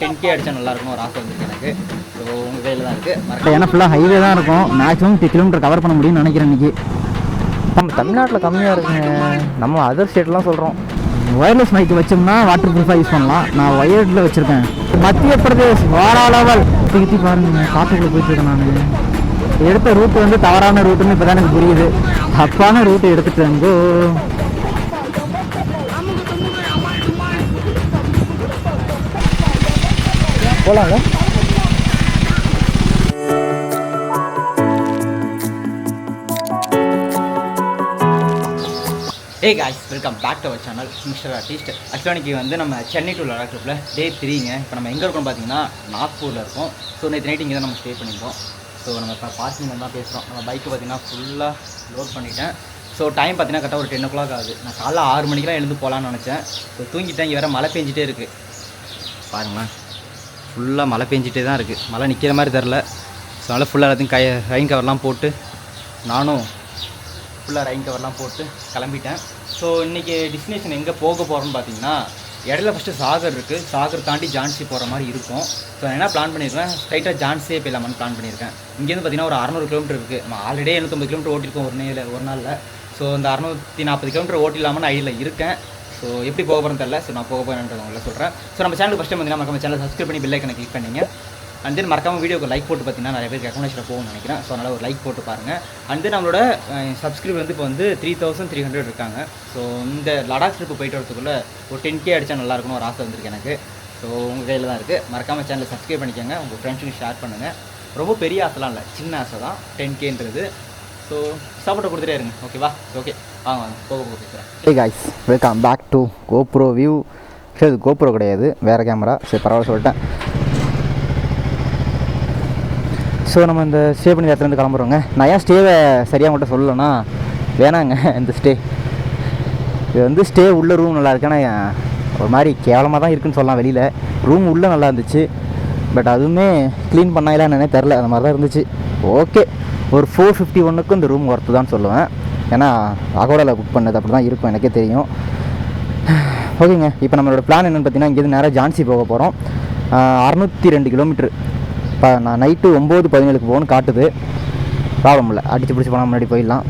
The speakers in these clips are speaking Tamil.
10K அடிச்சா நல்லா இருக்கும் ஒரு ஆசை வந்துருக்கு எனக்கு. ஸோ உங்கள் கையில் தான் இருக்குது. ஏன்னா ஃபுல்லாக ஹைவே தான் இருக்கும். மேக்ஸிமம் 10 கிலோமீட்டர் கவர் பண்ண முடியும்னு நினைக்கிறேன் இன்றைக்கி. நம்ம தமிழ்நாட்டில் கம்மியாக இருக்குங்க. நம்ம அதர் ஸ்டேட்லாம் சொல்கிறோம். ஒயர்லெஸ் மைக்கு வச்சோம்னா வாட்டர் ப்ரூஃபாக யூஸ் பண்ணலாம். நான் ஒயர்டில் வச்சுருக்கேன். மத்திய பிரதேஷ் வாராளவல் சுற்றி பாருங்க. காட்டுக்குள்ளே போயிட்டுருக்கேன். நான் எடுத்த ரூட்டு வந்து தவறான ரூட்டுன்னு இப்போ தான் எனக்கு புரியுது. தப்பான ரூட்டு எடுத்துட்டேங்கோ. போகலாங்க. Hey guys, welcome back to our channel Mr. Artist. ஆக்சுவலாக இன்றைக்கி வந்து நம்ம சென்னை டு லடாக் ட்ரிப்பில் டே 3ங்க. இப்போ நம்ம எங்கே இருக்கோம் பார்த்தீங்கன்னா நாக்பூரில் இருக்கோம். ஸோ நேற்று நைட்டு இங்கே தான் நம்ம ஸ்டே பண்ணியிருக்கோம். ஸோ நம்ம இப்போ பார்க்கிங் தான் பேசுகிறோம். நம்ம பைக்கு பார்த்தீங்கன்னா ஃபுல்லாக லோட் பண்ணிட்டேன். ஸோ டைம் பார்த்தீங்கன்னா கரெக்டாக ஒரு 10 o'clock ஆகுது. நான் காலைல 6 மணிக்கெலாம் எழுந்து போகலான்னு நினச்சேன். ஸோ தூங்கிட்டேன். இங்கே வேறு மழை பெஞ்சிட்டே இருக்குது. பாருங்களேன், ஃபுல்லாக மழை பெஞ்சிட்டே தான் இருக்குது. மழை நிற்கிற மாதிரி தெரில. ஸோ அதனால் ஃபுல்லாக எல்லாத்தையும் ரெயின் கவர்லாம் போட்டு நானும் ஃபுல்லாக ரெயின் கவர்லாம் போட்டு கிளம்பிட்டேன். ஸோ இன்றைக்கி டெஸ்டினேஷன் எங்கே போக போகிறோன்னு பார்த்தீங்கன்னா, இடையில ஃபஸ்ட்டு சாகர் இருக்குது. சாகர் தாண்டி ஜான்சி போகிற மாதிரி இருக்கும். ஸோ நான் என்ன பிளான் பண்ணியிருக்கேன், ஸ்ட்ரைட்டாக ஜான்சியே போயிடலாமான்னு பிளான் பண்ணியிருக்கேன். இங்கேருந்து பார்த்தீங்கன்னா ஒரு 600 கிலோமீட்டர் இருக்குது. நம்ம ஆல்ரெடி 750 கிலோமீட்டர் ஓட்டியிருக்கோம் ஒரு நாளில். ஸோ இந்த 640 கிலோமீட்டர் ஓட்டிடலாமான்னு ஐடியில் இருக்கேன். ஸோ எப்படி போக போகிறேன்னு தெரியல. ஸோ நான் போக போகிறேன்றதை உங்களை சொல்கிறேன். ஸோ நம்ம சேனல் ஃபஸ்ட் டைம் வந்து நம்ம சேனல் சப்ஸ்கிரைப் பண்ணி பெல் ஐக்கனை கிளிக் பண்ணிங்க. அண்ட் தென் மறக்காமல் வீடியோக்கு லைக் போட்டு பார்த்தீங்கன்னா நிறைய பேருக்கு ரெக்கமெண்டேஷன் போகும்னு நினைக்கிறேன். ஸோ அதனால் ஒரு லைக் போட்டு பாருங்கள். அண்ட் தென் நம்மளோட சப்ஸ்கிரைப் வந்து இப்போ வந்து 3300 இருக்காங்க. ஸோ இந்த லடாக் ட்ரிப்பு போயிட்டு வரதுக்குள்ளே ஒரு 10K அடித்தா நல்லா இருக்கும்னு ஒரு ஆசை வந்துருக்கு எனக்கு. ஸோ உங்கள் கையில் தான் இருக்குது. மறக்காமல் சேனலை சப்ஸ்கிரைப் பண்ணிக்கோங்க. உங்கள் ஃப்ரெண்ட்ஸுக்கு ஷேர் பண்ணுங்கள். ரொம்ப பெரிய ஆசைலாம் இல்லை, சின்ன ஆசை தான் 10Kன்றது. ஸோ சப்போர்ட்டை கொடுத்துட்டே இருங்க. ஓகேவா? ஓகே வாங்க போக பேசுகிறேன். Hey guys, welcome back to GoPro view. சரி, இது கோப்ரோ கிடையாது, வேறு கேமரா. சரி, பரவாயில்ல சொல்லிட்டேன். ஸோ நம்ம இந்த ஸ்டே பண்ணி இடத்துலேருந்து கிளம்புறோங்க. நான் ஏன் ஸ்டேவை சரியாக மட்டும் சொல்லலைன்னா, வேணாங்க இந்த ஸ்டே. இது வந்து ஸ்டே உள்ள ரூம் நல்லா இருக்கு. ஆனால் ஒரு மாதிரி கேவலமாக தான் இருக்குதுன்னு சொல்லலாம். வெளியில் ரூம் உள்ளே நல்லா இருந்துச்சு. பட் அதுவுமே க்ளீன் பண்ணாங்களா என்னன்னே தெரில. அந்த மாதிரி தான் இருந்துச்சு. ஓகே, ஒரு 451க்கும் இந்த ரூம் ஒர்த்து தான் சொல்லுவேன். ஏன்னா அகோடாவில் புக் பண்ணது அப்படி தான் இருக்கும், எனக்கே தெரியும். ஓகேங்க, இப்போ நம்மளோட பிளான் என்னென்னு பார்த்தீங்கன்னா, இங்கேருந்து நேராக ஜான்சி போக போகிறோம். 602 கிலோமீட்ரு. இப்போ நான் நைட்டு 9:17 போகணும்னு காட்டுது. ப்ராப்ளம் இல்லை, அடித்து பிடிச்சி போனால் முன்னாடி போயிடலாம்.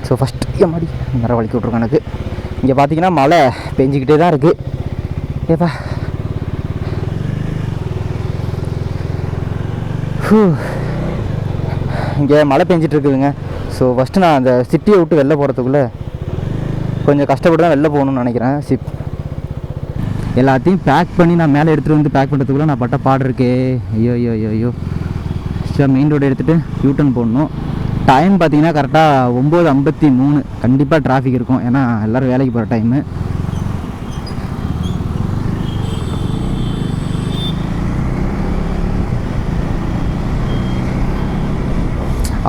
ஸோ ஃபஸ்ட்டு மாடி நிறைய வலிக்கி விட்ருக்கோம் எனக்கு. இங்கே பார்த்தீங்கன்னா மழை பெஞ்சிக்கிட்டே தான் இருக்குது. ஏப்பா இங்கே மழை பெஞ்சிட்டு இருக்குதுங்க. ஸோ ஃபஸ்ட்டு நான் அந்த சிட்டியை விட்டு வெளில போகிறதுக்குள்ளே கொஞ்சம் கஷ்டப்பட்டு தான் வெளில போகணுன்னு நினைக்கிறேன். எல்லாத்தையும் பேக் பண்ணி நான் மேலே எடுத்துகிட்டு வந்து பேக் பண்ணுறதுக்குள்ளே நான் பட்ட பாடு இருக்கே. ஐயோ ஐயோ ஐயோ. சார் மெயின் ரோடு எடுத்துகிட்டு யூட்டன் போடணும். டைம் பார்த்தீங்கன்னா கரெக்டாக 9:53. கண்டிப்பாக டிராஃபிக் இருக்கும், ஏன்னா எல்லோரும் வேலைக்கு போகிற டைமு.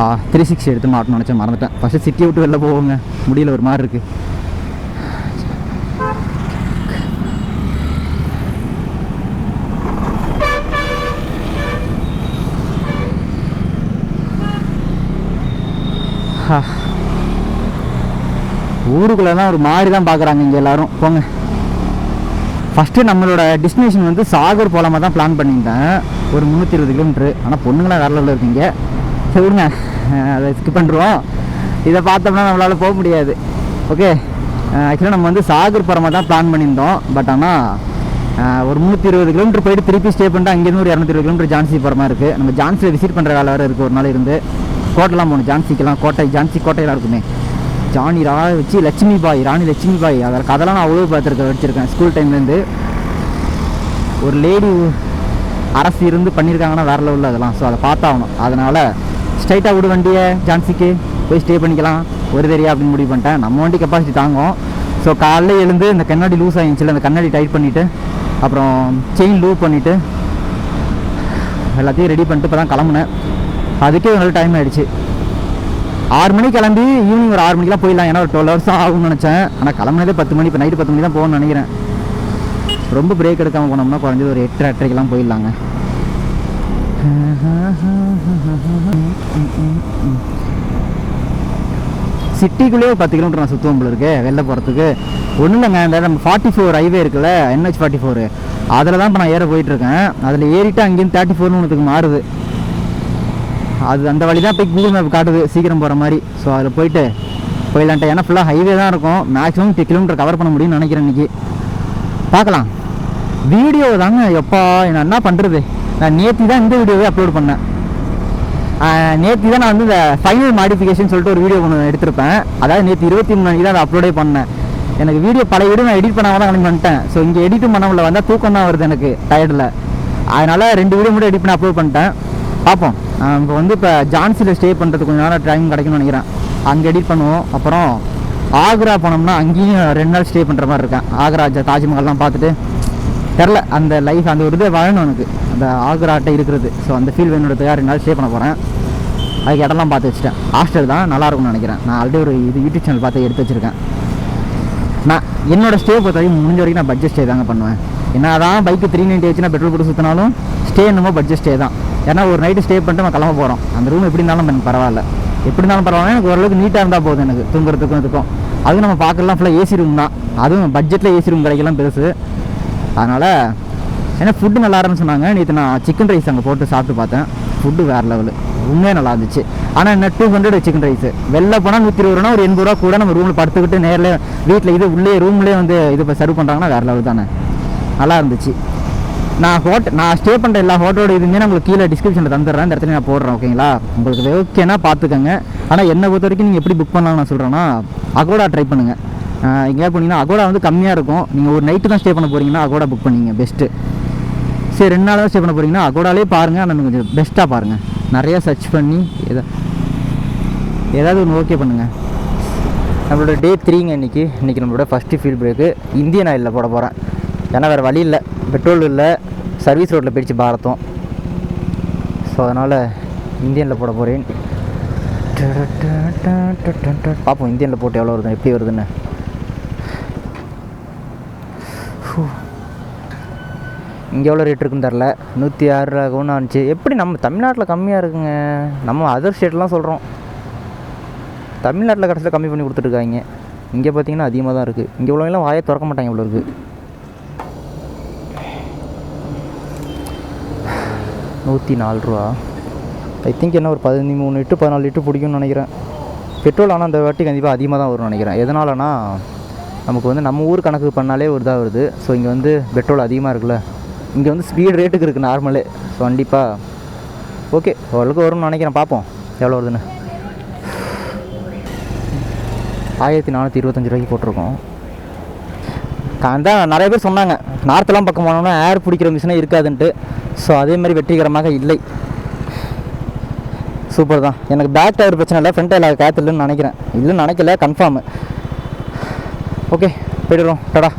ஆ 360 எடுத்து மாட்டணும்னு நினச்சேன், மறந்துட்டேன். ஃபஸ்ட்டு சிட்டியை விட்டு வெளில போவோங்க, முடியல ஒரு மாதிரி இருக்குது. ஊருக்குள்ளே ஒரு மாதிரி தான் பார்க்குறாங்க இங்கே எல்லோரும். போங்க, ஃபஸ்ட்டு நம்மளோட டெஸ்டினேஷன் வந்து சாகர் போகலாமா தான் பிளான் பண்ணியிருந்தேன். ஒரு 320 கிலோமீட்ரு. ஆனால் பொண்ணுங்களாம் வேறு லெவலில் இருக்கீங்க. சரி விடுங்க, அதை ஸ்கிப் பண்ணுறோம். இதை பார்த்தோம்னா நம்மளால் போக முடியாது. ஓகே, ஆக்சுவலாக நம்ம வந்து சாகர் போகிற மாதிரி தான் பிளான் பண்ணியிருந்தோம். பட் ஆனால் ஒரு 320 கிலோமீட்டர் போயிட்டு திருப்பி ஸ்டே பண்ணிட்டு அங்கேருந்து ஒரு 220 கிலோமீட்டர் ஜான்சி போகிற மாதிரி இருக்குது. நம்ம ஜான்சியில் விசிட் பண்ணுற வேலை வேறு இருக்குது. ஒரு நாள் இருந்து கோட்டைலாம் போகணும். ஜான்சிக்கெல்லாம் ஜான்சி கோட்டையெல்லாம் இருக்குமே. ராணி லட்சுமி பாய் அதில் கதைலாம் நான் அவ்வளோ வச்சுருக்கேன் ஸ்கூல் டைம்லேருந்து. ஒரு லேடி அரசு இருந்து பண்ணியிருக்காங்கன்னா வேறு லெவலில் அதெல்லாம். ஸோ அதை பார்த்தாகணும். அதனால் ஸ்ட்ரைட்டாக விடு வண்டியை, ஜான்சிக்கு போய் ஸ்டே பண்ணிக்கலாம் ஒரு தெரியா அப்படின்னு முடிவு பண்ணிட்டேன். நம்ம வண்டி கெப்பாசிட்டி தாங்கும். ஸோ காலையில் எழுந்து இந்த கண்ணாடி லூஸ் ஆகிடுச்சில்ல, அந்த கண்ணாடி டைட் பண்ணிவிட்டு அப்புறம் செயின் லூப் பண்ணிவிட்டு எல்லாத்தையும் ரெடி பண்ணிட்டு இப்போ தான் கிளம்புனேன். அதுக்கே ஒரு நல்ல டைம் ஆகிடுச்சு. 6 மணிக்கு கிளம்பி ஈவினிங் ஒரு 6 மணிக்கெலாம் போயிடலாம். ஏன்னா ஒரு 12 hours தான் ஆகும்னு நினச்சேன். ஆனால் கிளம்புனதே 10 மணி. இப்போ நைட்டு 10 மணி தான் போகணும்னு நினைக்கிறேன். ரொம்ப பிரேக் எடுக்காமல் போனோம்னா குறைஞ்சது ஒரு 8:30-8:30க்கெலாம் போயிடலாங்க. சிட்டிக்குள்ளேயே 10 கிலோமீட்டர் நான் சுற்றுவோம் போல இருக்கு வெளில போகிறதுக்கு. ஒன்றும் இல்லைங்க, இந்த நம்ம 44 ஹைவே இருக்குல்ல, NH 44, அதில் தான் இப்போ நான் ஏற போயிட்டுருக்கேன். அதில் ஏறிட்டு அங்கேருந்து 34 மாறுது. அது அந்த வழி தான் போய் கூகுள் மேப் காட்டுது சீக்கிரம் போகிற மாதிரி. ஸோ அதில் போயிடலான்ட்டு. ஏன்னா ஃபுல்லாக ஹைவே தான் இருக்கும். மேக்ஸிமம் 10 கிலோமீட்டர் கவர் பண்ண முடியும்னு நினைக்கிறேன் இன்றைக்கி. பார்க்கலாம். வீடியோ தாங்க எப்பா நான் என்ன பண்ணுறது. நான் நேற்று தான் இந்த வீடியோவே அப்லோட் பண்ணேன். நேற்று தான் நான் வந்து இந்த ஃபைனல் மாடிஃபிகேஷன் சொல்லிட்டு ஒரு வீடியோ ஒன்று எடுத்திருப்பேன். அதாவது நேற்று 23 தான் அதை அப்லோடே பண்ணேன். எனக்கு வீடியோ பழைய வீடியோ நான் எடிட் பண்ணாமல் தான் கிளம்பி வந்துட்டேன். ஸோ இங்கே எடிட்டும் பண்ண முடியல, வந்தால் தூக்கம் தான் வருது எனக்கு டயர்டில். அதனால் 2 வீடியோ மட்டும் எடிட் பண்ணி அப்லோட் பண்ணிட்டேன். பார்ப்போம். இப்போ வந்து இப்போ ஜான்சியில் ஸ்டே பண்ணுறதுக்கு கொஞ்சம் நேரம் டைம் கிடைக்கும்னு நினைக்கிறேன். அங்கே எடிட் பண்ணுவோம். அப்புறம் ஆக்ரா போனோம்னா அங்கேயும் 2 நாள் ஸ்டே பண்ணுற மாதிரி இருக்கேன். ஆக்ரா தாஜ்மஹால்லாம் பார்த்துட்டு தெரில அந்த லைஃப் அந்த ஒரு இது வாழணும் எனக்கு, அந்த ஆக்ராட்ட இருக்கிறது. ஸோ அந்த ஃபீல் வேணுன்றதுக்காக 2 நாள் ஸ்டே பண்ண போகிறேன். அதுக்கு இடம்லாம் பார்த்து வச்சுட்டேன். ஹாஸ்டல் தான் நல்லாயிருக்கும்னு நினைக்கிறேன். நான் ஆல்ரெடி ஒரு யூடியூப் சேனல் பார்த்து எடுத்து வச்சுருக்கேன். நான் என்னோடய ஸ்டே பொறுத்த வரைக்கும் முடிஞ்ச வரைக்கும் நான் பட்ஜெட் ஸ்டே தாங்க பண்ணுவேன். என்ன தான் பைக்கு 390 வச்சு நான் பெட்ரோல் போட்டு சுற்றினாலும் ஸ்டே என்னமோ பட்ஜெட் ஸ்டே தான். ஏன்னா ஒரு நைட்டு ஸ்டே பண்ணிட்டு நம்ம கிளம்ப போகிறோம். அந்த ரூம் எப்படி இருந்தாலும் எனக்கு பரவாயில்ல, எப்படி இருந்தாலும் பரவாயில்ல. எனக்கு ஓரளவுக்கு நீட்டாக இருந்தால் போதும் எனக்கு தூங்குறதுக்கும் இதுக்கும். அதுவும் நம்ம பார்க்கலாம் ஃபுல்லாக ஏசி ரூம் தான். அதுவும் பட்ஜெட்டில் ஏசி ரூம் கிடைக்கலாம் பெருசு. அதனால் ஏன்னா ஃபுட்டு நல்லா இருந்துன்னு சொன்னாங்க. நேற்று நான் சிக்கன் ரைஸ் அங்கே போட்டு சாப்பிட்டு பார்த்தேன். ஃபுட்டு வேறு லெவலு, உண்மையாக நல்லா இருந்துச்சு. ஆனால் என்ன 200 சிக்கன் ரைஸு, வெளில போனால் 120 ரூபா, ஒரு 80 ரூபா கூட நம்ம ரூமில் படுத்துக்கிட்டு நேரில் வீட்டில் இது உள்ளே ரூம்லேயே வந்து இது இப்போ சர்வ் பண்ணுறாங்கன்னா வேறு லெவல் தானே, நல்லா இருந்துச்சு. நான் ஸ்டே பண்ணுற எல்லா ஹோட்டலோட இதுவுமே நான் உங்களுக்கு கீழே டிஸ்கிரிப்ஷனில் தந்துடுறேன். இந்த இடத்துல நான் போடுறேன். ஓகேங்களா, உங்களுக்கு ஓகேனா பார்த்துக்கோங்க. ஆனால் என்னை பொறுத்த வரைக்கும் நீங்கள் எப்படி புக் பண்ணலாம்னு நான் சொல்கிறேன்னா, அகோடா ட்ரை பண்ணுங்கள். எங்கேயா போனீங்கன்னா அகோடா வந்து கம்மியாக இருக்கும். நீங்கள் ஒரு நைட்டு தான் ஸ்டே பண்ண போகிறீங்கன்னா அகோடா புக் பண்ணிங்க பெஸ்ட்டு. சரி 2 நாள் தான் ஸ்டே பண்ண போகிறீங்கன்னா அகோடாலே பாருங்கள். ஆனால் கொஞ்சம் பெஸ்ட்டாக பாருங்கள். நிறையா சர்ச் பண்ணி ஏதாவது ஒன்று ஓகே பண்ணுங்கள். நம்மளோட டே 3ங்க இன்றைக்கி நம்மளோட ஃபஸ்ட்டு ஃபீல் பிரேக்கு இந்தியன் ஆயிலில் போட போகிறேன். ஏன்னா வேறு வழி இல்லை, பெட்ரோல் இல்லை, சர்வீஸ் ரோட்டில் போயிடுச்சு பாரத்தம். ஸோ அதனால் இந்தியனில் போட போகிறேன். பார்ப்போம் இந்தியனில் போட்டு எவ்வளோ வருது, எப்படி வருதுன்னு. இங்கே எவ்வளோ ரேட் இருக்குன்னு தெரில. 106 ரூபா ஒன்று ஆனிச்சு. எப்படி நம்ம தமிழ்நாட்டில் கம்மியாக இருக்குங்க. நம்ம அதர் ஸ்டேட்லாம் சொல்கிறோம், தமிழ்நாட்டில் கடைசியில் கம்மி பண்ணி கொடுத்துட்ருக்காங்க. இங்கே பார்த்தீங்கன்னா அதிகமாக தான் இருக்குது. இங்கே உள்ளவங்களாம் வாயை திறக்க மாட்டாங்க இவ்வளோ இருக்குது. 104 ரூபா. ஐ திங்க் என்ன ஒரு 13 லிட்டர் 14 லிட்டர் பிடிக்கும்னு நினைக்கிறேன் பெட்ரோல். ஆனால் அந்த வாட்டி கண்டிப்பாக அதிகமாக தான் வரும்னு நினைக்கிறேன். எதனாலனா நமக்கு வந்து நம்ம ஊர் கணக்கு பண்ணாலே ஒரு இதாக வருது. ஸோ இங்கே வந்து பெட்ரோல் அதிகமாக இருக்குல்ல, இங்கே வந்து ஸ்பீட் ரேட்டுக்கு இருக்குது நார்மலே. ஸோ கண்டிப்பாக ஓகே ஓரளவுக்கு வரும்னு நினைக்கிறேன். பார்ப்போம் எவ்வளோ வருதுன்னு. 1425 ரூபாய்க்கு போட்டிருக்கோம். தான் நிறைய பேர் சொன்னாங்க நார்த்தெல்லாம் பக்கம் போனோம்னா ஏர் பிடிக்கிற மிஷினே இருக்காதுன்ட்டு. ஸோ அதேமாதிரி வெற்றிகரமாக இல்லை. சூப்பர் தான். எனக்கு பேக் டயர் பிரச்சனை இல்லை, ஃப்ரண்ட் டயர் காற்றுலன்னு நினைக்கிறேன். இல்லைன்னு நினைக்கல, கன்ஃபார்மு. ஓகே போய்டுறோம். டடா.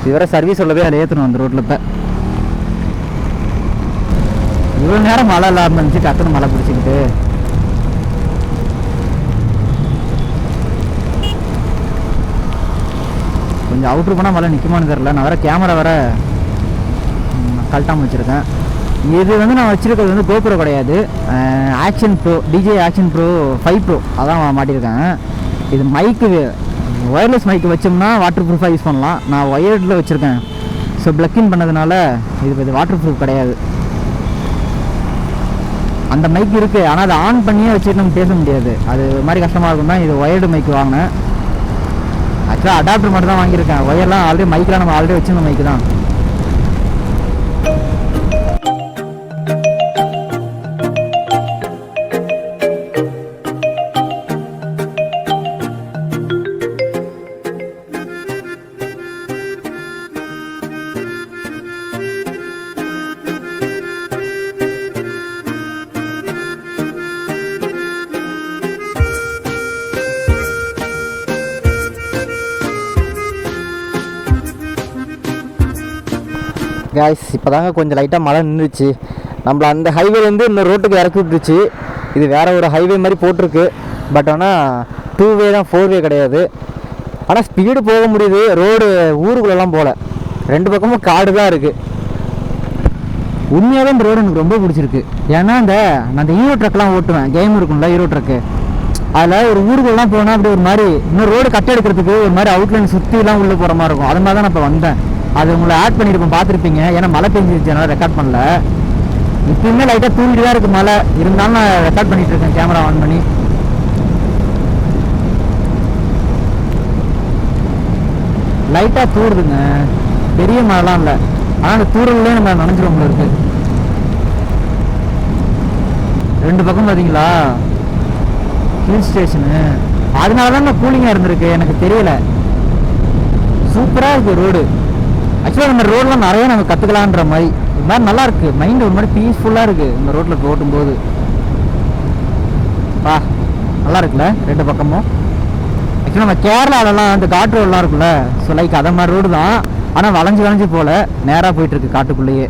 இதுவரை சர்வீஸ் உள்ள போய் அதில் ஏற்றணும் அந்த ரோட்டில். இப்போ இவ்வளோ நேரம் மழை இல்லாமல் இருந்துச்சு, டக்குன்னு மழை பிடிச்சிக்கிட்டு. கொஞ்சம் அவுட்ரு போனால் மழை நிற்குமான்னு தெரில. நான் வேறு கேமரா வேறு கழட்டாமல் வச்சுருக்கேன். இது வந்து நான் வச்சுருக்கிறது வந்து கோப்ரோ கிடையாது, action bro, DJ action bro 5 bro அதான் மாட்டியிருக்கேன். இது மைக்கு ஒயர்லெஸ் மைக்கு வச்சோம்னா வாட்டர் ப்ரூஃபாக யூஸ் பண்ணலாம். நான் ஒயர்டில் வச்சுருக்கேன். ஸோ ப்ளக்கின் பண்ணதுனால இது வாட்டர் ப்ரூஃப் கிடையாது. அந்த மைக் இருக்குது, ஆனால் அதை ஆன் பண்ணியே வச்சுட்டு நம்ம பேச முடியாது. அது ஒரு மாதிரி கஷ்டமாக இருக்கும் தான் இது ஒயர்டு மைக்கு வாங்கினேன். ஆக்சுவலாக அடாப்டர் மட்டும் தான் வாங்கியிருக்கேன். ஒயர்லாம் ஆல்ரெடி மைக்கெலாம் நம்ம ஆல்ரெடி வச்சுருந்த மைக்கு தான். காய்ஸ் இப்போ தாங்க கொஞ்சம் லைட்டாக மழை நின்றுச்சு. நம்மளை அந்த ஹைவேலேருந்து இந்த ரோட்டுக்கு இறக்கி விட்டுருச்சு. இது வேறு ஒரு ஹைவே மாதிரி போட்டிருக்கு. பட் ஆனால் 2 வே தான், 4 வே கிடையாது. ஆனால் ஸ்பீடு போக முடியுது. ரோடு ஊருக்குள்ளெல்லாம் போகல, 2 பக்கமும் காடு தான் இருக்குது. உண்மையாகவே இந்த ரோடு எனக்கு ரொம்ப பிடிச்சிருக்கு. ஏன்னா நான் இந்த ஹீரோ ட்ரக்லாம் ஓட்டுவேன், கேம் இருக்கும்ல ஹீரோ ட்ரக்கு, அதில் ஒரு ஊருக்குள்ளலாம் போனால் அப்படி ஒரு மாதிரி இன்னும் ரோடு கட் எடுக்கிறதுக்கு ஒரு மாதிரி அவுட்லைன் சுற்றிலாம் உள்ளே போகிற மாதிரி இருக்கும். அது மாதிரி தான் நான் இப்போ வந்தேன். அது உங்களை ஆட் பண்ணியிருப்பேன், பார்த்துருப்பீங்க. ஏன்னா மழை பெஞ்சிருச்சு, அதனால் ரெக்கார்ட் பண்ணல. இப்பயுமே லைட்டாக தூங்கிட்டு தான் இருக்குது மழை, இருந்தாலும் நான் ரெக்கார்ட் பண்ணிகிட்டு இருக்கேன் கேமரா ஆன் பண்ணி. லைட்டாக தூடுதுங்க, பெரிய மழைலாம் இல்லை. ஆனால் அந்த தூரல்லே நம்ம நனைஞ்சிரும் போல இருக்கு. 2 பக்கம் பார்த்தீங்களா ஹில் ஸ்டேஷனு, அதனால தான் நான் கூலிங்காக இருந்திருக்கு, எனக்கு தெரியல. சூப்பராக இருக்குது ரோடு. ஆக்சுவலாக நம்ம ரோடெலாம் நிறைய நம்ம கற்றுக்கலான்ற மாதிரி ஒரு மாதிரி நல்லா இருக்குது. மைண்டு ஒரு மாதிரி பீஸ்ஃபுல்லாக இருக்குது இந்த ரோட்டில் ஓட்டும்போது. நல்லா இருக்குல்ல 2 பக்கமும். ஆக்சுவலாக நம்ம கேரளாவிலலாம் அந்த காட்டு ரோடெலாம் இருக்குல்ல, ஸோ லைக் அதை மாதிரி ரோடு தான். ஆனால் வளைஞ்சு போல நேராக போயிட்டுருக்கு காட்டுக்குள்ளேயே.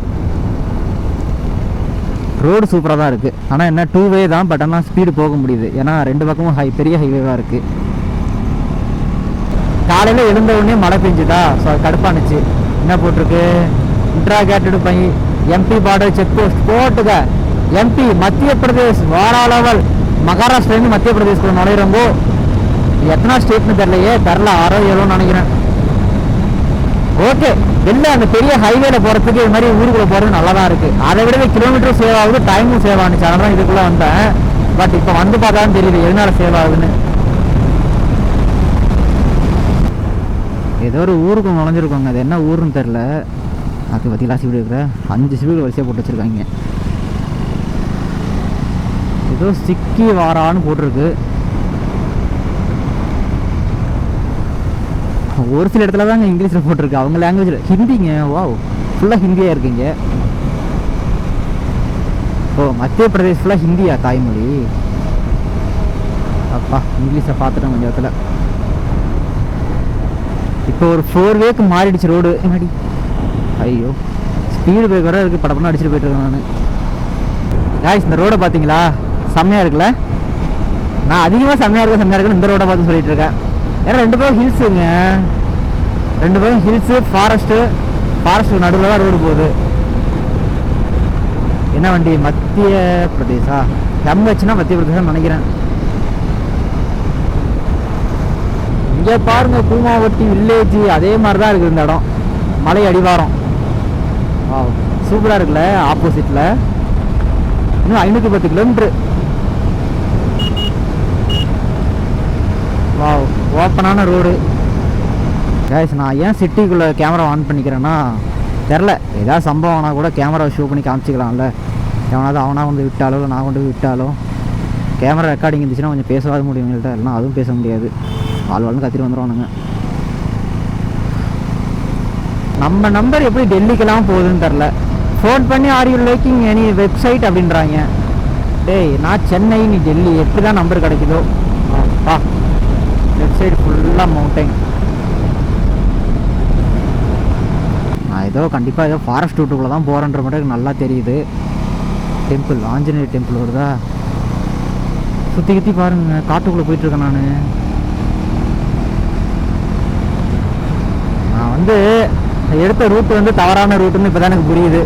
ரோடு சூப்பராக தான் இருக்குது. ஆனால் என்ன 2 வே தான், பட் ஆனால் ஸ்பீடு போக முடியுது. ஏன்னா 2 பக்கமும் பெரிய ஹைவேவாக இருக்குது. காலையில் எழுந்த உடனே மழை பெஞ்சுதா, ஸோ அது கடுப்பானுச்சு. என்ன போட்டிருக்கு, interrogated by MP border check post போட்டுக்க. எம்பி மத்திய பிரதேஷ் வாரா லெவல், மகாராஷ்டிராலேருந்து மத்திய பிரதேஷ்குள்ள நுழையிறங்கோ. எத்தனை ஸ்டேட்னு தெரியலையே, தெரில 6 7 நினைக்கிறேன். ஓகே, வெளில அந்த பெரிய ஹைவேல போகிறதுக்கு இது மாதிரி ஊருக்குள்ளே போகிறது நல்லா தான் இருக்குது. அதை விட கிலோமீட்டர் சேவ் ஆகுது, டைமும் சேவ் ஆனிச்சு. அதனால தான் இதுக்குள்ளே வந்தேன். பட் இப்போ வந்து பார்த்தா தான் தெரியுது எதனால சேவ் ஆகுதுன்னு. ஏதோ ஒரு ஊருக்கு நுழைஞ்சிருக்கோங்க, அது என்ன ஊருன்னு தெரில. அது பார்த்தீங்களா சிவிடு இருக்கிற 5 சிவிடு வரிசையாக போட்டு வச்சுருக்காங்க. ஏதோ சிக்கி வாரான்னு போட்டிருக்கு. ஒரு சில இடத்துல தாங்க இங்கிலீஷில் போட்டிருக்கு, அவங்க லாங்குவேஜில். ஹிந்திங்க, வா ஃபுல்லாக ஹிந்தியாக இருக்குங்க. ஓ, மத்திய பிரதேஷ் ஃபுல்லாக ஹிந்தியா தாய்மொழி? அப்பா, இங்கிலீஷை பார்த்துட்டேன் கொஞ்சம் இடத்துல. இப்போ ஒரு 4 வேக்கு மாறிடுச்சு ரோடு. என்னடி ஐயோ, ஸ்பீடு பிரேக் வர இருக்குது, படப்படம் அடிச்சுட்டு போயிட்டுருக்கேன் நான். காய்ஸ், இந்த ரோடை பார்த்தீங்களா, செம்மையாக இருக்குல்ல. நான் அதிகமாக செம்மையாக இருக்குன்னு இந்த ரோடை பார்த்து சொல்லிட்டு இருக்கேன். ஏன்னா 2 பக்கம் ஹில்ஸுங்க, 2 பக்கம் ஹில்ஸு, ஃபாரஸ்ட்டு நடுவில் தான் ரோடு போகுது. என்ன வண்டி, மத்திய பிரதேஷா? வச்சுன்னா மத்திய பிரதேசம் நினைக்கிறேன். இங்கே பாருங்க, கூமாவட்டி வில்லேஜ் அதே மாதிரி தான் இருக்குது இந்த இடம். மலை அடிவாரம். சூப்பராக இருக்குல்ல. ஆப்போசிட்டில் இன்னும் 510 கிலோமீட்ரு. வாவ், ஓப்பனான ரோடு. கேஸ், நான் ஏன் சிட்டிக்குள்ளே கேமரா ஆன் பண்ணிக்கிறேன்னா தெரில, ஏதாவது சம்பவம் ஆனால் கூட கேமரா ஷூ பண்ணி காமிச்சிக்கலாம்ல. எவனாவது அவனாக வந்து விட்டாலோ இல்லை நான் கொண்டு போய் விட்டாலோ கேமரா ரெக்கார்டிங் இருந்துச்சுன்னா கொஞ்சம் பேசவாது முடியும் எங்கள்கிட்ட, இல்லைனா அதுவும் பேச முடியாது. ஆள்வாள்னு கத்திட்டு வந்துடுவானுங்க. நம்ம நம்பர் எப்படி டெல்லிக்கெல்லாம் போகுதுன்னு தெரில. ஃபோன் பண்ணி are you liking any website அப்படின்றாங்க. டேய், நான் சென்னை, நீ டெல்லி, எப்படி தான் நம்பர் கிடைக்குதோ. வெப்சைட் ஃபுல்லாக மவுண்டைன். நான் ஏதோ கண்டிப்பாக ஏதோ ஃபாரஸ்ட் ரூட்டுக்குள்ளே தான் போகிறேன்ற மட்டும் நல்லா தெரியுது. டெம்பிள், ஆஞ்சநேயர் டெம்பிள் வருதா. சுற்றி பாருங்க, காட்டுக்குள்ளே போயிட்டுருக்கேன் நான் வந்து எடுத்த ரூட்டு வந்து தவறான ரூட்டுன்னு இப்போ தான் எனக்கு புரியுது.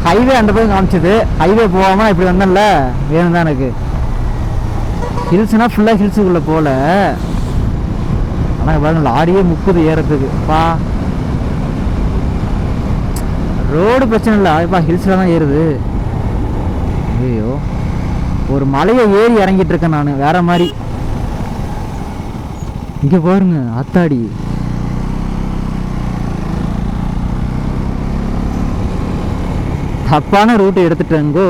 ஹைவே அந்த பக்கம் காமிச்சது, ஹைவே போகாமல் இப்படி வந்தேன்ல, வேணும் தான் எனக்கு. ஹில்ஸ்னால் ஃபுல்லாக ஹில்ஸுக்குள்ளே போகல. ஆனால் பாருங்க, லாரியே 30 ஏறத்துக்கு. ரோடு பிரச்சனை இல்லை, இப்போ ஹில்ஸில் தான் ஏறுது. ஐயோ, ஒரு மலையை ஏறி இறங்கிட்டு இருக்கேன் நான் வேற மாதிரி. இங்கே பாருங்க, ஆத்தாடி. தப்பான ரூட்டை எடுத்துட்டேங்கோ.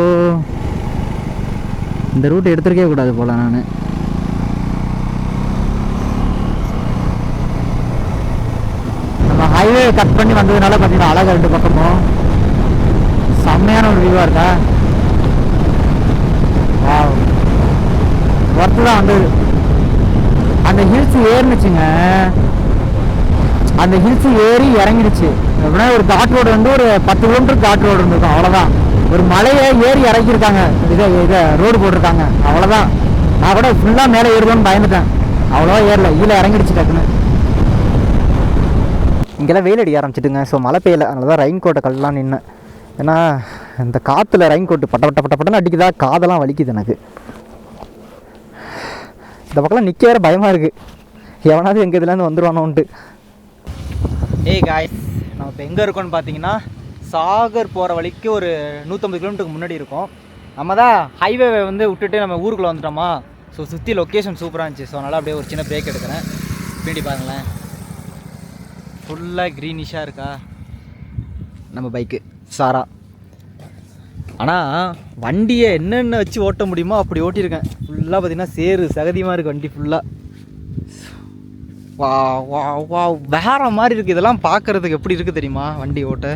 இந்த ரூட்டை எடுத்துருக்கே கூடாது போல. நான் நம்ம ஹைவே கட் பண்ணி வந்ததுனால பார்த்தீங்கன்னா அழகா 2 பக்கமும் செம்மையான ஒரு வியூவாக இருக்கா. ஒர்த்து தான் வந்தது. அந்த ஹில்ஸ் ஏறினுச்சுங்க, அந்த ஹில்ஸ் ஏறி இறங்கிடுச்சு. எப்படின்னா ஒரு காட் ரோடு வந்து ஒரு 10 கிலோமீட்டர் காட் ரோடு இருந்திருக்கும், அவ்வளோதான். ஒரு மலையை ஏறி இறக்கியிருக்காங்க, இதை ரோடு போட்டிருக்காங்க, அவ்வளோதான். நான் கூட ஃபுல்லாக மேலே ஏறுவோன்னு பயந்துட்டேன், அவ்வளோவா ஏறல, கீழே இறங்கிடுச்சு டக்குன்னு. இங்கெல்லாம் வெயில் அடிக்க ஆரம்பிச்சிட்டுங்க. ஸோ மழை பெய்யல, அதனால தான் ரெயின் கோட்டை கல்லாம் நின்று. ஏன்னா இந்த காற்றுல ரெயின் கோட்டு பட்ட பட்டன்னு அடிக்குதா, காதெல்லாம் வலிக்குது எனக்கு. இந்த பக்கம்லாம் நிற்க வேறு பயமாக இருக்குது, எவனாவது எங்கள் இதுலேருந்து வந்துடுவானோன்ட்டு. ஏய் காய்ஸ், நம்ம இப்போ எங்கே இருக்கோம்னு பார்த்தீங்கன்னா சாகர் போகிற வழிக்கு ஒரு 150 கிலோமீட்டருக்கு முன்னாடி இருக்கும். நம்ம தான் ஹைவே வந்து விட்டுட்டு நம்ம ஊருக்குள்ளே வந்துட்டோமா. ஸோ சுற்றி லொக்கேஷன் சூப்பராக இருந்துச்சு. ஸோ அதனால் அப்படியே ஒரு சின்ன பிரேக் எடுக்கிறேன். பின்னாடி பாருங்களேன், ஃபுல்லாக க்ரீனிஷாக இருக்கா நம்ம பைக்கு சாரா. ஆனால் வண்டியை என்னென்ன வச்சு ஓட்ட முடியுமோ அப்படி ஓட்டியிருக்கேன். ஃபுல்லாக பார்த்திங்கன்னா சேரு சகதியமாக இருக்குது வண்டி ஃபுல்லாக. வா வா வா வேற மாதிரி இருக்குது. இதெல்லாம் பார்க்குறதுக்கு எப்படி இருக்குது தெரியுமா வண்டி ஓட்ட.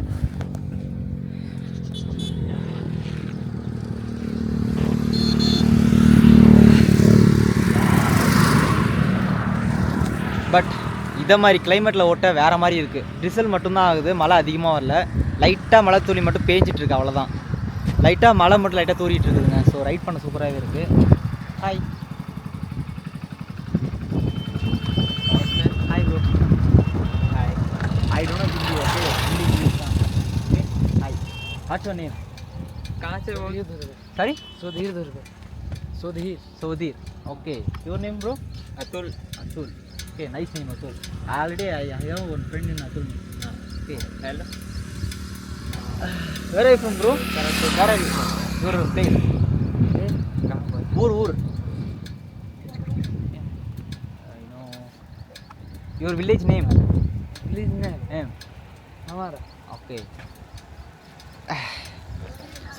பட் இதை மாதிரி கிளைமேட்டில் ஓட்ட வேறு மாதிரி இருக்குது. ட்ரிசல் மட்டும்தான் ஆகுது, மழை அதிகமாக வரல. லைட்டாக மழை துளி மட்டும் பேஞ்சிட்ருக்கு, அவ்வளோதான். லைட்டாக மழை மட்டும் லைட்டாக தூரிட்டு இருக்குதுங்க. ஸோ ரைட் பண்ண சூப்பராகவே இருக்குது. Hi hi bro. Hi. I don't know Hindi. Okay, Hindi English தான். Okay hi. What's your name? Sorry, Sudhir. Sudhir. Okay. Your name, bro? Atul. Okay, nice name, Atul. Already I have one friend in Atul. Okay. Hello. Where are you from, bro? Where are you from? Your place? Ur. I know. Your village name? Amara. Okay.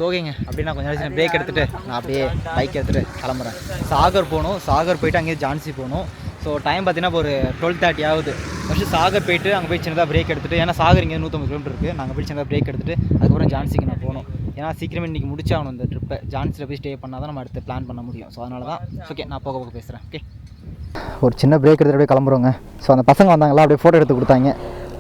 ஓகேங்க. அப்படியே நான் கொஞ்சம் நேரம் பிரேக் எடுத்துகிட்டு நான் அப்படியே பைக் எடுத்துகிட்டு கிளம்புறேன். சாகர் போகணும். சாகர் போயிட்டு அங்கேயே ஜான்சி போகணும். ஸோ டைம் பார்த்தீங்கன்னா இப்போ ஒரு 12:30 ஆகுது. ஃபஸ்ட்டு சாகர் போயிட்டு அங்கே போய் சின்னதாக பிரேக் எடுத்துகிட்டு, ஏன்னா சாகர் இங்கே 150 கிலோமீட்டர் இருக்குது. நாங்கள் போய் சின்னதாக பிரேக் எடுத்துகிட்டு அதுக்கப்புறம் ஜான்சிக்கு நான் போகணும். ஏன்னா சீக்கிரமே இன்றைக்கி முடிச்சாகணும் இந்த ட்ரிப்பை. ஜான்சியில் போய் ஸ்டே பண்ணால் தான் நம்ம அடுத்து பிளான் பண்ண முடியும். ஸோ அதனால தான் ஓகே நான் போக பேசுகிறேன். ஓகே, ஒரு சின்ன பிரேக் எடுத்துகிட்டு அப்படியே கிளம்புறோங்க. ஸோ அந்த பசங்க வந்தாங்களா, அப்படியே ஃபோட்டோ எடுத்து கொடுத்தாங்க.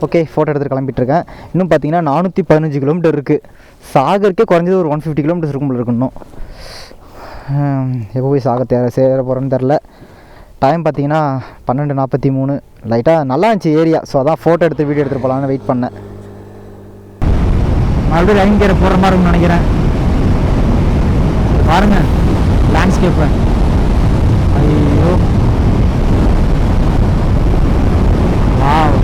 ஓகே, ஃபோட்டோ எடுத்துகிட்டு கிளம்பிட்டுருக்கேன். இன்னும் பார்த்தீங்கன்னா 415 கிலோமீட்டர் இருக்குது. சாகருக்கே குறைஞ்சது ஒரு 150 கிலோமீட்டர்ஸ் இருக்கும் இருக்கணும். எப்போ போய் சாகர் சேர போகிறேன்னு தெரில. டைம் பார்த்தீங்கன்னா 12:43. லைட்டாக நல்லா இருந்துச்சு ஏரியா. ஸோ அதான் ஃபோட்டோ எடுத்து வீடியோ எடுத்துகிட்டு போகலான்னு வெயிட் பண்ணேன். மறுபடியும் லைன் கேர போகிற மாதிரி இருக்கும்னு நினைக்கிறேன். பாருங்கள் லேண்ட்ஸ்கேப்பை. ஐயோ வாவ்.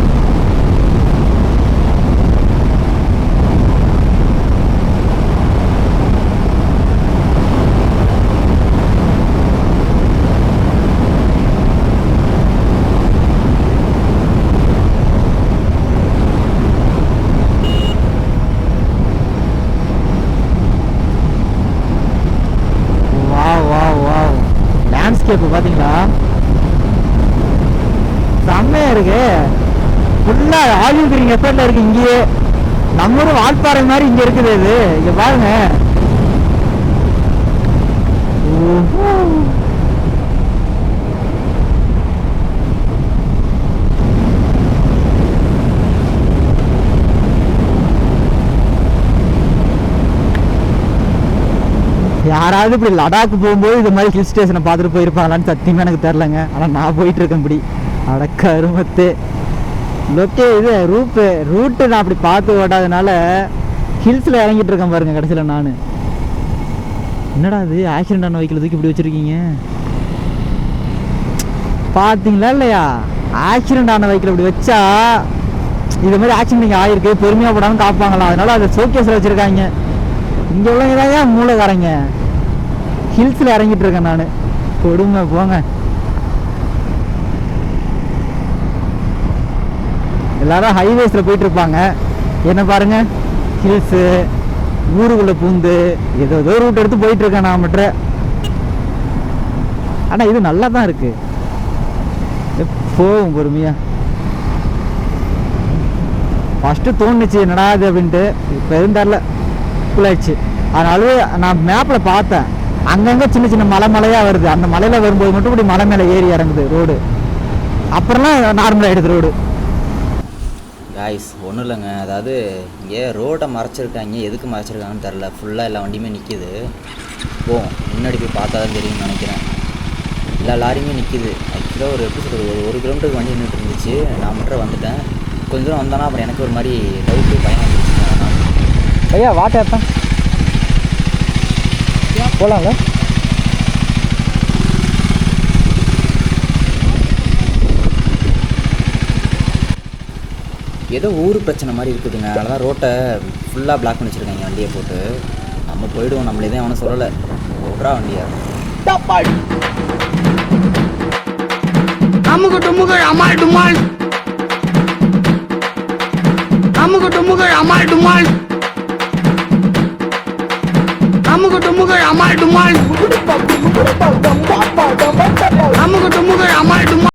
லேண்ட்ஸ்கேப்பு பார்த்தீங்களா, செம்மையாக இருக்கு. ஃபுல்லாக ஆலிவ் கிரீன் எஃபர்ட்டில் இருக்குது. இங்கேயே நம்ம ஊர் வால்பாறை மாதிரி இங்கே இருக்குது. இது இங்கே பாருங்க. யாராவது இப்படி லடாக் போகும்போது இது மாதிரி ஹில் ஸ்டேஷனை பார்த்துட்டு போயிருப்பாங்களான்னு சத்தியமாக எனக்கு தெரிலங்க. ஆனால் நான் போயிட்டுருக்கேன் இப்படி அடக்க அருமத்து. இது ரூட்டு நான் அப்படி பார்த்து ஓட்டாதனால ஹில்ஸில் இறங்கிட்டு இருக்கேன் பாருங்க. கடைசியில் நான் என்னடா இது ஆக்சிடென்ட் ஆன வெஹிக்கிள் தூக்கி இப்படி வச்சுருக்கீங்க பார்த்தீங்களா இல்லையா? ஆக்சிடென்ட் ஆன வெஹிக்கிள் இப்படி வச்சா இது மாதிரி ஆக்சிடென்ட் இங்கே ஆகிருக்கு, பொறுமையாக போடாமல் காப்பாங்களாம். அதனால அதை ஷோகேஸில் வச்சுருக்காங்க. இங்கே உள்ளவங்க மூளைக்காரங்க. ஹில்ஸில் இறங்கிட்டு இருக்கேன் நான். கொடுமை போங்க. எல்லாரும் ஹைவேஸில் போயிட்டுருப்பாங்க. என்ன பாருங்கள், ஹில்ஸு ஊருக்குள்ளே பூந்து ஏதோ ரூட் எடுத்து போயிட்டுருக்கேன் நான் மட்டும். ஆனால் இது நல்லா தான் இருக்குது. போகும் பொறுமையாக. ஃபஸ்ட்டு தோணுச்சு என்னடா இது அப்படின்ட்டு. இப்போ எதுவும் தெரில, ஃபுல்லாகிடுச்சு. அதனால நான் மேப்பில் பார்த்தேன், அங்கங்கே சின்ன சின்ன மலையாக வருது. அந்த மலையில் வரும்போது மட்டும் இப்படி மலை மேலே ஏறி இறங்குது ரோடு. அப்புறம்லாம் நார்மலாக எடுத்து ரோடு. காய்ஸ் ஒன்றும் இல்லைங்க, அதாவது இங்கே ரோட்டை மறைச்சிருக்காங்க. எதுக்கு மறைச்சிருக்காங்கன்னு தெரில. ஃபுல்லாக எல்லா வண்டியுமே நிற்கிது. முன்னாடி போய் பார்த்தா தான் தெரியும்னு நினைக்கிறேன். எல்லா லாரியுமே நிற்கிது. ஆக்சுவலாக ஒரு எப்படி சொல்கிறது, ஒரு கிலோமீட்டருக்கு வண்டி நின்றுட்டு இருந்துச்சு. நான் மட்டும் வந்துட்டேன். கொஞ்சம் தூரம் வந்தேன்னா அப்புறம் எனக்கு ஒரு மாதிரி டவுட்டு பயம் வந்துருச்சு. ஐயா வாட்டர் தான் போகலாம்ல. ஏதோ ஊர் பிரச்சனை மாதிரி இருக்குதுங்க. அதனால தான் ரோட்டை ஃபுல்லாக பிளாக் பண்ணி வச்சுருக்காங்க வண்டியை போட்டு. நம்ம போயிடுவோம், நம்மளே தான் அவனும் சொல்லலை. ஓடுறா வண்டியா. அமுக டுமுகள் அமால் டுமால், அமுக டுமுகள் அமால் டுமால், அமுக டுமுகள் அமால் டுமால், அமுக டுமுகள் அமால் டுமால்.